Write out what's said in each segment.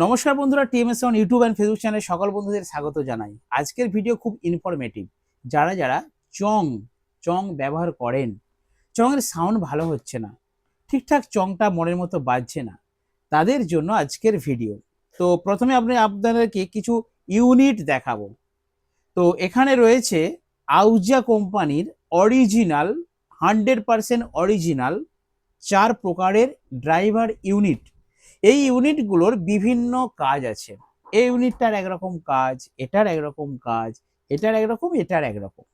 নমস্কার বন্ধুরা, TMS on YouTube and Facebook চ্যানেলে সকল বন্ধুদের স্বাগত জানাই। আজকের ভিডিও খুব ইনফরমেটিভ। যারা যারা চং চং ব্যবহার করেন, চংয়ের সাউন্ড ভালো হচ্ছে না, ঠিকঠাক চংটা মনের মতো বাজছে না, তাদের জন্য আজকের ভিডিও। তো প্রথমে আপনাদেরকে কিছু ইউনিট দেখাবো। তো এখানে রয়েছে আউজা কোম্পানির অরিজিনাল 100% অরিজিনাল 4 প্রকারের ড্রাইভার ইউনিট। এই ইউনিটগুলোর বিভিন্ন কাজ আছে। এই ইউনিটটার একরকম কাজ, এটার একরকম কাজ, এটার একরকম, এটার একরকম।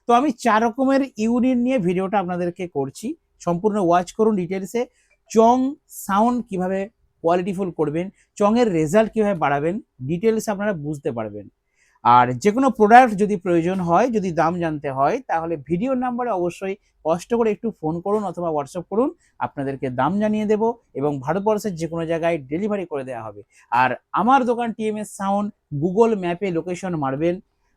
তো আমি 4 রকমের ইউনিট নিয়ে ভিডিওটা আপনাদেরকে করছি। সম্পূর্ণ ওয়াচ করুন ডিটেলসে। চং সাউন্ড কিভাবে কোয়ালিটিফুল করবেন, চংয়ের রেজাল্ট কিভাবে বাড়াবেন, ডিটেলস আপনারা বুঝতে পারবেন। আর যে কোনো প্রোডাক্ট যদি প্রয়োজন হয়, যদি দাম জানতে হয়, তাহলে ভিডিও নাম্বারে অবশ্যই কষ্ট করে একটু ফোন করুন অথবা হোয়াটসঅ্যাপ করুন, আপনাদেরকে দাম জানিয়ে দেব এবং ভারতবর্ষের যে কোনো জায়গায় ডেলিভারি করে দেওয়া হবে। আর আমার দোকান টিএমএস সাউন্ড, গুগল ম্যাপে লোকেশন মারবেন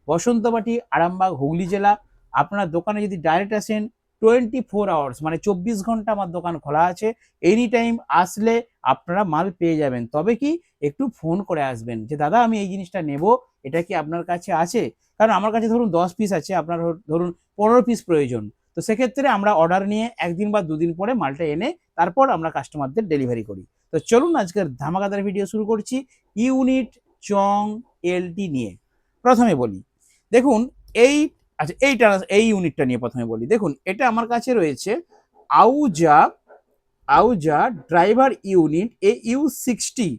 বসন্তবাটি, আরামবাগ, হুগলি জেলা। আপনার দোকানে যদি ডাইরেক্ট আসেন 24 আওয়ার্স মানে 24 ঘন্টা আমার দোকান খোলা আছে। এনি টাইম আসলে আপনারা মাল পেয়ে যাবেন। তবে কি একটু ফোন করে আসবেন যে দাদা আমি এই জিনিসটা নেব, এটা কি আপনার কাছে আছে? কারণ আমার কাছে ধরুন 10 পিস আছে, আপনার ধরুন 15 পিস প্রয়োজন। তো সেক্ষেত্রে আমরা অর্ডার নিয়ে 1 দিন বা 2 দিন পরে মালটা এনে তারপর আমরা কাস্টমারদের ডেলিভারি করি। তো চলুন আজকের ধামাকাদার ভিডিও শুরু করছি ইউনিট চং এলটি নিয়ে। প্রথমে বলি, দেখুন এই এই ইউনিটটা নিয়ে প্রথমে বলি। দেখুন এটা আমার কাছে রয়েছে আউজা আউজা ড্রাইভার ইউনিট AU60,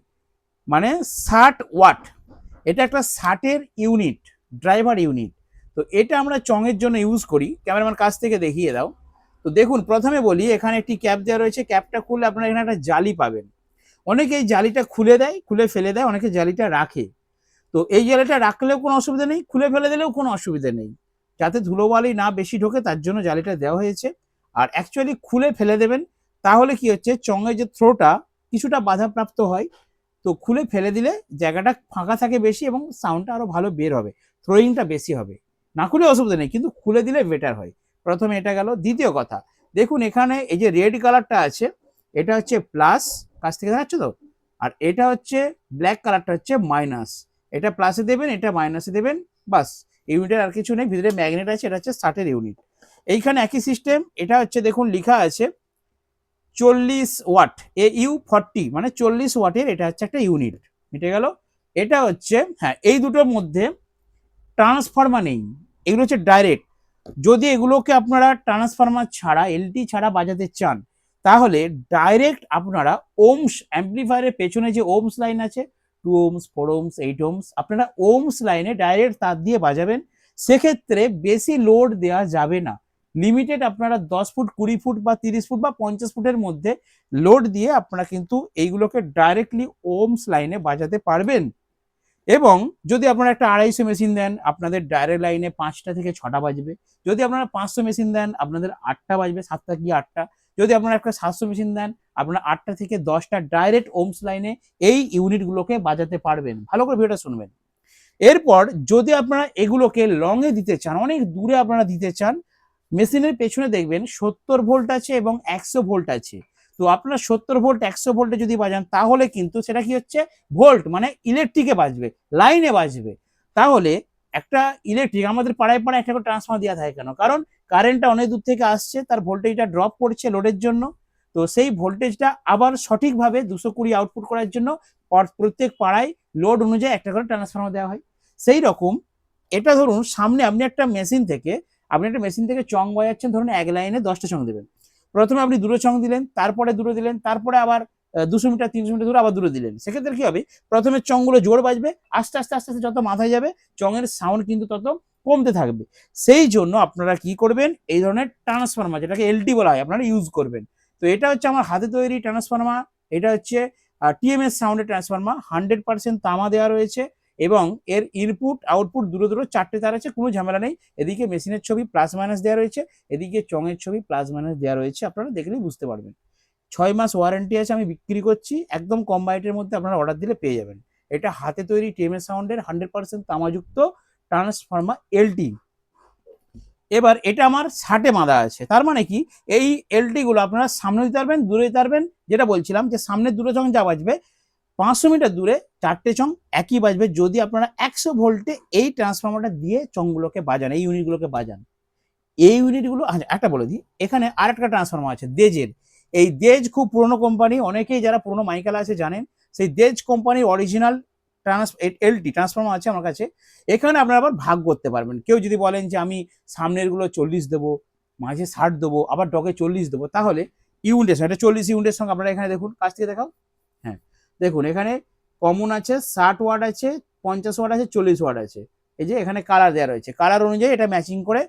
মানে 60 ওয়াট। এটা একটা 60-এর ইউনিট, ড্রাইভার ইউনিট। তো এটা আমরা চংয়ের জন্য ইউজ করি। ক্যামেরাম্যান কাছ থেকে দেখিয়ে দাও। তো দেখুন প্রথমে বলি, এখানে একটি ক্যাপ দেওয়া রয়েছে। ক্যাপটা খুললে আপনারা এখানে একটা জালি পাবেন। অনেকে এই জালিটা খুলে দেয়, খুলে ফেলে দেয়, অনেকে জালিটা রাখে। তো এই জালিটা রাখলেও কোনো অসুবিধা নেই, খুলে ফেলে দিলেও কোনো অসুবিধা নেই। যাতে ধুলোবালি না বেশি ঢোকে তার জন্য জালিটা দেওয়া হয়েছে। আর অ্যাকচুয়ালি খুলে ফেলে দেবেন, তাহলে কি হচ্ছে চংয়ের যে থ্রোটা কিছুটা বাধাপ্রাপ্ত হয়। তো খুলে ফেলে দিলে জায়গাটা ফাঁকা থাকে বেশি এবং সাউন্ডটা আরো ভালো বের হবে, থ্রোয়িংটা বেশি হবে। না খুলে অসুবিধা নেই, কিন্তু খুলে দিলে বেটার হয়। প্রথমে এটা গেল। দ্বিতীয় কথা, দেখুন এখানে এই যে রেড কালারটা আছে, এটা হচ্ছে প্লাস, কাছ থেকে দেখাচ্ছে তো। আর এটা হচ্ছে ব্ল্যাক কালারটা হচ্ছে মাইনাস। এটা প্লাসে দেবেন, এটা মাইনাসে দেবেন, বাস। ইউনিটের আর কিছু নেই। ভিতরে ম্যাগনেট আছে, এটা হচ্ছে 60-এর ইউনিট। এইখানে একই সিস্টেম। এটা হচ্ছে দেখুন লেখা আছে 40 ওয়াট, AU40, মানে 40 ওয়াটের এটা হচ্ছে একটা ইউনিট। মিটে গেল। এটা হচ্ছে, হ্যাঁ, এই দুটোর মধ্যে ট্রান্সফরমার নেই, এগুলো হচ্ছে ডাইরেক্ট। যদি এগুলোকে আপনারা ট্রান্সফরমার ছাড়া, এলটি ছাড়া বাজাতে চান, তাহলে ডাইরেক্ট আপনারা ওমস অ্যাম্পলিফায়ারের পেছনে যে ওমস লাইন আছে, 2 ওমস, 4 ওমস, 8 ওমস, আপনারা ওমস লাইনে ডাইরেক্ট তার দিয়ে বাজাবেন। সেক্ষেত্রে বেশি লোড দেওয়া যাবে না। লিমিটেড আপনারা 10 ফুট, 20 ফুট বা 30 ফুট বা 50 ফুটের মধ্যে লোড দিয়ে আপনারা কিন্তু এইগুলোকে ডাইরেক্টলি ওমস লাইনে বাজাতে পারবেন। এবং যদি আপনারা একটা 250 মেশিন দেন, আপনাদের ডাইরেক্ট লাইনে 5টা থেকে 6টা বাজবে। যদি আপনারা 500 মেশিন দেন, আপনাদের 8টা বাজবে, 7টা কি 8টা। যদি আপনারা একটা 700 মেশিন দেন, আপনারা 8টা থেকে 10টা ডাইরেক্ট ওমস লাইনে এই ইউনিটগুলোকে বাজাতে পারবেন। ভালো করে ভিডিওটা শুনবেন। এরপর যদি আপনারা এগুলোকে লংয়ে দিতে চান, অনেক দূরে আপনারা দিতে চান, মেশিনের পেছনে দেখবেন 70 ভোল্ট আছে এবং 100 ভোল্ট আছে। তো আপনারা 70 ভোল্ট 100 ভোল্টে যদি বাজান, তাহলে কিন্তু সেটা কি হচ্ছে, ভোল্ট মানে ইলেকট্রিকে বাজবে, লাইনে বাজবে। তাহলে একটা ইলেকট্রিক, আমাদের পাড়ায় পাড়ায় একটা করে ট্রান্সফর্মার দেওয়া থাকে কেন? কারণ কারেন্টটা অনেক দূর থেকে আসছে, তার ভোল্টেজটা ড্রপ করছে লোডের জন্য। তো সেই ভোল্টেজটা আবার সঠিকভাবে 220 আউটপুট করার জন্য প্রত্যেক পাড়ায় লোড অনুযায়ী একটা করে ট্রান্সফর্মার দেওয়া হয়। সেই রকম এটা ধরুন সামনে আপনি একটা মেশিন থেকে চং বাজাচ্ছেন, ধরুন এক লাইনে 10টা চং দেবেন। প্রথমে আপনি দুটো চং দিলেন, তারপরে দুটো দিলেন, তারপরে আবার 200 মিটার 300 মিটার দূরে আবার দুটো দিলেন। সেক্ষেত্রে কি হবে, প্রথমে চংগুলো জোর বাজবে, আস্তে আস্তে আস্তে আস্তে যত মাথায় যাবে চঙের সাউন্ড কিন্তু তত কমতে থাকবে। সেই জন্য আপনারা কি করবেন, এই ধরনের ট্রান্সফর্মার, যেটাকে এলটি বলা হয়, আপনারা ইউজ করবেন। তো এটা হচ্ছে আমার হাতে তৈরি ট্রান্সফর্মার। এটা হচ্ছে টিএমএস সাউন্ডের ট্রান্সফর্মার, 100% তামা দেওয়া রয়েছে এবং এর ইনপুট আউটপুট দুটো দুটো 4টে তার আছে, কোনো ঝামেলা নেই। এদিকে মেশিনের ছবি প্লাস মাইনাস দেওয়া রয়েছে, এদিকে চঙের ছবি প্লাস মাইনাস দেওয়া রয়েছে, আপনারা দেখলেই বুঝতে পারবেন। 6 মাস ওয়ারেন্টি আছে, আমি বিক্রি করছি একদম কম বাজেটের মধ্যে, আপনারা অর্ডার দিলে পেয়ে যাবেন। এটা হাতে তৈরি টিএমএস সাউন্ডের 100% তামাযুক্ত ট্রান্সফর্মার এলটি। এবার এটা আমার 60-এ বাঁধা আছে, তার মানে কি, এই এলটি গুলো আপনারা সামনে দিতে পারবেন, দূরে দিতে পারবেন। যেটা বলছিলাম যে সামনের দুটো যখন যা বাজবে, 500 মিটার দূরে 4টে চং একই বাজবে যদি আপনারা 100 ভোল্টে এই ট্রান্সফরমারটা দিয়ে চংগুলোকে বাজান, এই ইউনিটগুলোকে বাজান। এই ইউনিটগুলো একটা বলে দিই, এখানে আরেকটা ট্রান্সফরমার আছে দেজের। এই দেজ খুব পুরনো কোম্পানি, অনেকেই যারা পুরনো মাইকেল আছে জানেন। সেই দেজ কোম্পানির অরিজিনাল এলটি ট্রান্সফরমার আছে আমার কাছে। এখানে আপনারা আবার ভাগ করতে পারবেন। কেউ যদি বলেন যে আমি সামনের গুলো 40 দেবো, মাঝে 60 দেবো, আবার ডগে 40 দেবো, তাহলে ইউনিটের সঙ্গে 40 ইউনিটের সঙ্গে আপনারা এখানে দেখুন, কাছ থেকে দেখাও। হ্যাঁ দেখুন, এখানে কমন আছে 60 ওয়াট আছে, 50 ওয়াট আছে, 40 ওয়াট আছে। এই যে এখানে কালার দেওয়া রয়েছে, কালার অনুযায়ী এটা ম্যাচিং করে,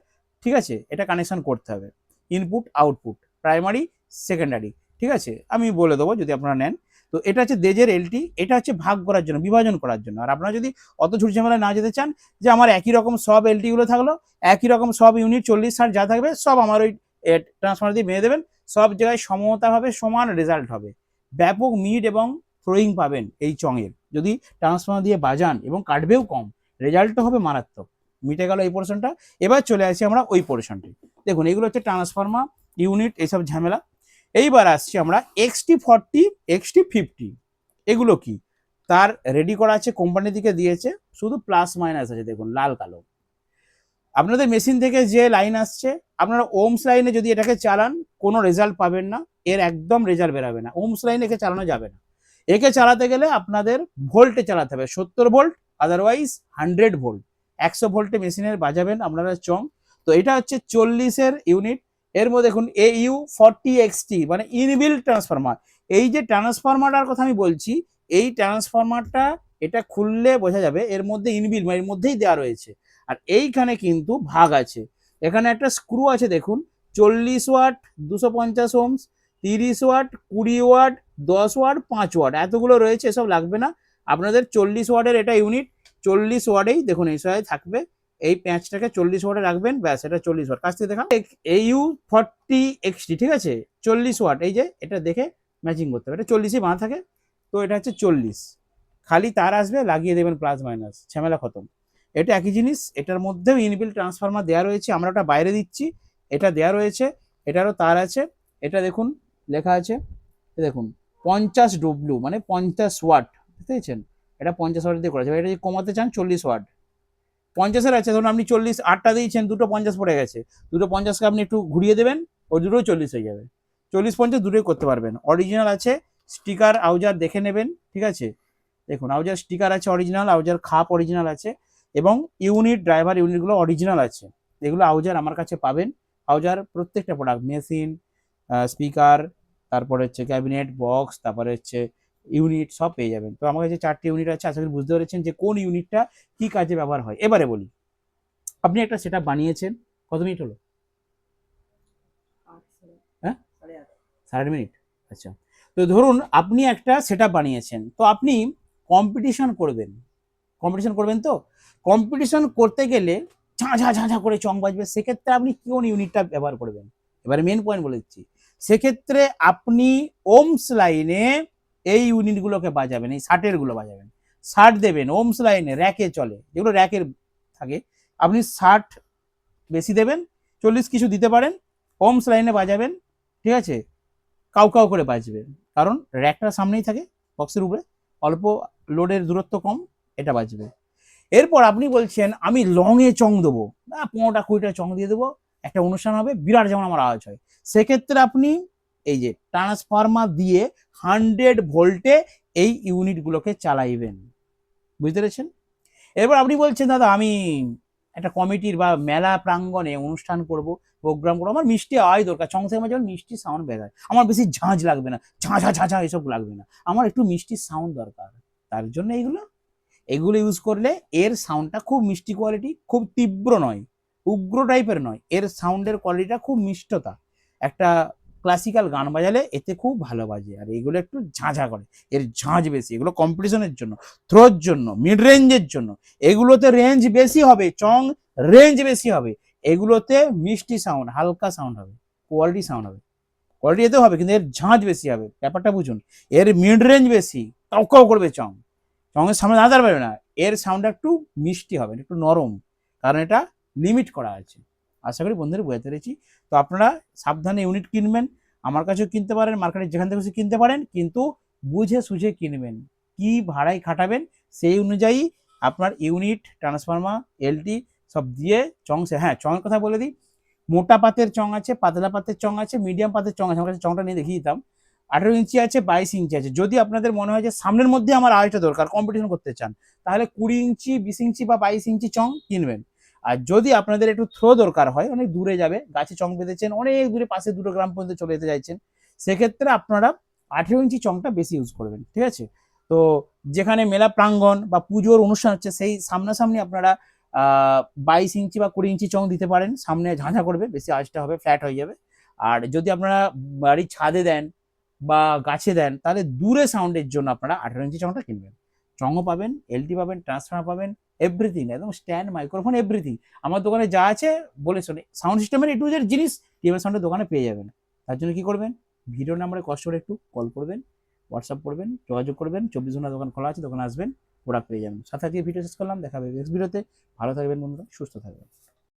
ঠিক আছে, এটা কানেকশন করতে হবে। ইনপুট আউটপুট, প্রাইমারি সেকেন্ডারি, ঠিক আছে, আমি বলে দেবো যদি আপনারা নেন। তো এটা হচ্ছে দেজের এলটি, এটা হচ্ছে ভাগ করার জন্য, বিভাজন করার জন্য। আর আপনারা যদি অত ঝুট ঝামেলা না যেতে চান, যে আমার একই রকম সব এলটি গুলো থাকলো, একই রকম সব ইউনিট 40 60 যা থাকবে সব আমার ওই ট্রান্সফরমার দিয়ে মেরে দেবেন, সব জায়গায় সমতা হবে, সমান রেজাল্ট হবে, ব্যাপক মিড এবং থ্রোয়িং পাবেন এই চঙের যদি ট্রান্সফরমার দিয়ে বাজান, এবং কাটবেও কম, রেজাল্টও হবে মারাত্মক। মিটে গেল এই পোর্শনটা। এবার চলে আসি আমরা ওই পোর্শনটি। দেখুন এগুলো হচ্ছে ট্রান্সফরমার ইউনিট, এইসব ঝামেলা। এইবার আসছি আমরা XT40 XT50। এগুলো কি তার রেডি করা আছে, কোম্পানি থেকে দিয়েছে, শুধু প্লাস মাইনাস আছে, দেখুন লাল কালো। আপনাদের মেশিন থেকে যে লাইন আসছে, আপনারা ওমস লাইনে যদি এটাকে চালান কোনো রেজাল্ট পাবেন না, এর একদম রেজাল্ট বেরাবে না। ওমস লাইনে একে চালানো যাবে না। একে চালাতে গেলে আপনাদের ভোল্টে চালাতে হবে, 70 ভোল্ট, আদারওয়াইজ 100 ভোল্ট। 100 ভোল্টে মেশিনের বাজাবেন আপনারা চং। তো এটা হচ্ছে 40-এর ইউনিট। এর মধ্যে দেখুন AU40XT মানে ইনবিল্ট ট্রান্সফরমার। এই যে ট্রান্সফরমারটার কথা আমি বলছি, এই ট্রান্সফরমারটা এটা খুললে বোঝা যাবে এর মধ্যে ইনবিল্ট মানে এর মধ্যেই দেওয়া রয়েছে। আর এইখানে কিন্তু ভাগ আছে, এখানে একটা স্ক্রু আছে দেখুন, 40 watt, 250 ohms, 30 watt, 20 watt, 10 watt, 5 watt, এতগুলো রয়েছে, এসব লাগবে না আপনাদের। 40 ওয়াটের এটা ইউনিট, 40 ওয়াটেই দেখুন এই সহায় থাকবে। এই প্যাঁচটাকে 40 ওয়াটে রাখবেন, ব্যাস, এটা 40 ওয়াট। কাছ থেকে দেখা AU40XT, ঠিক আছে, 40 ওয়াট। এই যে এটা দেখে ম্যাচিং করতে হবে, এটা 40ই বাঁধা থাকে, তো এটা হচ্ছে 40। খালি তার আসবে, লাগিয়ে দেবেন প্লাস মাইনাস, ঝামেলা খতম। এটা একই জিনিস, এটার মধ্যেও ইনবিল্ট ট্রান্সফরমার দেওয়া রয়েছে, আমরা ওটা বাইরে দিচ্ছি, এটা দেওয়া রয়েছে, এটারও তার আছে। এটা দেখুন লেখা আছে, দেখুন 50W মানে 50 ওয়াট, বুঝতে পেরেছেন, এটা 50 ওয়াট দিয়ে করা যাবে। এটা যদি কমাতে চান 40 ওয়াট, 50-এর আছে, ধরুন আপনি 40 8টা দিয়েছেন, দুটো 50 পড়ে গেছে, দুটো 50কে আপনি একটু ঘুরিয়ে দেবেন, ওই দুটোই 40 হয়ে যাবে। 40-50 দুটোই করতে পারবেন। অরিজিনাল আছে, স্টিকার আউজার দেখে নেবেন, ঠিক আছে, দেখুন আউজার স্টিকার আছে অরিজিনাল, আউজার খাপ অরিজিনাল আছে, এবং ইউনিট ড্রাইভার ইউনিটগুলো অরিজিনাল আছে। এগুলো আউজার আমার কাছে পাবেন। আউজার প্রত্যেকটা প্রোডাক্ট, মেশিন, স্পিকার, তারপরে হচ্ছে ক্যাবিনেট বক্স, তারপরে হচ্ছে ইউনিট, সব পেয়ে যাবেন। তো আমার কাছে 4টি ইউনিট আছে, আশা করি বুঝতে পেরেছেন যে কোন ইউনিটটা কি কাজে ব্যবহার হয়। এবারে বলি, আপনি একটা সেটআপ বানিয়েছেন, কত মিনিট হলো? হ্যাঁ, 8.5 মিনিট। আচ্ছা, তো ধরুন আপনি একটা সেটআপ বানিয়েছেন, তো আপনি কম্পিটিশন করবেন, কম্পিটিশন করবেন। তো কম্পিটিশন করতে গেলে ঝাঁঝা ঝাঁঝা করে চং বাজবে, সেক্ষেত্রে আপনি কোন ইউনিটটা ব্যবহার করবেন? এবারে মেন পয়েন্ট বলে দিচ্ছি। সেক্ষেত্রে আপনি ওমস লাইনে এই ইউনিটগুলোকে বাজাবেন, এই 60-এর গুলো বাজাবেন, 60 দেবেন ওমস লাইনে, র্যাকে চলে, যেগুলো র্যাকের থাকে, আপনি 60 বেশি দেবেন, 40 কিছু দিতে পারেন, ওমস লাইনে বাজাবেন, ঠিক আছে, কাউ কাউ করে বাজবে, কারণ র্যাকটা সামনেই থাকে বক্সের উপরে, অল্প লোডের দূরত্ব কম, এটা বাজবে। এরপর আপনি বলছেন আমি লং এ চং দেবো, 15টা 20টা চং দিয়ে দেবো, একটা অনুষ্ঠান হবে, বিরাট যেমন আমার আওয়াজ হয়, সেক্ষেত্রে আপনি এই যে ট্রান্সফরমার দিয়ে 100 ভোল্টে এই ইউনিটগুলোকে চালাইবেন, বুঝতে পেরেছেন? এরপর আপনি বলছেন দাদা আমি একটা কমিটির বা মেলা প্রাঙ্গণে অনুষ্ঠান করব, প্রোগ্রাম করবো, আমার মিষ্টি আওয়াজ দরকার, চং থেকে আমার যেমন মিষ্টি সাউন্ড বেরোয়, আমার বেশি ঝাঁঝ লাগবে না, ঝাঁঝা ঝাঁঝা এসব লাগবে না, আমার একটু মিষ্টি সাউন্ড দরকার, তার জন্য এগুলো ইউজ করলে এর সাউন্ডটা খুব মিষ্টি কোয়ালিটি, খুব তীব্র নয়, উগ্র টাইপের নয়, এর সাউন্ডের কোয়ালিটিটা খুব মিষ্টতা, একটা ক্লাসিক্যাল গান বাজালে এতে খুব ভালো বাজে। আর এগুলো একটু ঝাঁঝা করে, এর ঝাঁঝ বেশি, এগুলো কম্পিটিশনের জন্য, থ্রোর জন্য, মিড রেঞ্জের জন্য, এগুলোতে রেঞ্জ বেশি হবে, চং রেঞ্জ বেশি হবে, এগুলোতে মিষ্টি সাউন্ড, হালকা সাউন্ড হবে, কোয়ালিটি সাউন্ড হবে, কোয়ালিটি এতেও হবে, কিন্তু এর ঝাঁঝ বেশি হবে, ব্যাপারটা বুঝুন। এর মিড রেঞ্জ বেশি, কাউ কাউ করবে চং, চঙের সামনে দাঁড়াতে পারবে না, এর সাউন্ডটা একটু মিষ্টি হবে, একটু নরম, কারণ এটা লিমিট করা আছে। আশা করি বন্ধুরা বুঝতে পেরেছি। তো আপনারা সাবধানে ইউনিট কিনবেন, আমার কাছেও কিনতে পারেন, মার্কেটে যেখান থেকে কিনতে পারেন, কিন্তু বুঝে সুঝে কিনবেন, কি ভাড়ায় খাটাবেন সেই অনুযায়ী আপনার ইউনিট, ট্রান্সফরমার, এলটি সব দিয়ে চং, হ্যাঁ চঙের কথা বলে দিই, মোটা পাতের চং আছে, পাতলা পাতের চং আছে, মিডিয়াম পাতের চং আছে। আমার কাছে চংটা নিয়ে দেখিয়ে দিতাম। 18 ইঞ্চি আছে, 22 ইঞ্চি আছে। যদি আপনাদের মনে হয় যে সামনের মধ্যে আমার আড়াইটা দরকার, কম্পিটিশন করতে চান, তাহলে 20 ইঞ্চি, 20 ইঞ্চি বা 22 ইঞ্চি চং কিনবেন। আর যদি আপনাদের একটু থ্রো দরকার হয়, অনেক দূরে যাবে, গাছে চং বেঁধেছেন, অনেক দূরে, পাশে 2টো গ্রাম পর্যন্ত চলে যেতে চাইছেন, সেক্ষেত্রে আপনারা 18 ইঞ্চি চংটা বেশি ইউজ করবেন, ঠিক আছে। তো যেখানে মেলা প্রাঙ্গণ বা পুজোর অনুষ্ঠান হচ্ছে সেই সামনাসামনি আপনারা 22 ইঞ্চি বা 20 ইঞ্চি চং দিতে পারেন। সামনে ঝাঁঝা করবে, বেশি আঁচটা হবে, ফ্ল্যাট হয়ে যাবে। আর যদি আপনারা বাড়ির ছাদে দেন বা গাছে দেন, তাহলে দূরে সাউন্ডের জন্য আপনারা 18 ইঞ্চি চংটা কিনবেন। চংও পাবেন, এলটি পাবেন, ট্রান্সফর্মার পাবেন, এভরিথিং, একদম স্ট্যান্ড, মাইক্রোফোন, এভরিথিং আমার দোকানে যা আছে বলে শোনে, সাউন্ড সিস্টেমের এ টু জেড জিনিস টিএমএস সাউন্ডের দোকানে পেয়ে যাবেন। তার জন্য কি করবেন, ভিডিও নাম্বারে কষ্ট করে একটু কল করবেন, হোয়াটসঅ্যাপ করবেন, যোগাযোগ করবেন, 24 ঘন্টা দোকান খোলা আছে, দোকানে আসবেন, প্রোডাক্ট পেয়ে যাবেন। সাথে আজকে ভিডিও শেষ করলাম, দেখা হবে নেক্সট ভিডিওতে। ভালো থাকবেন বন্ধুরা, সুস্থ থাকবেন।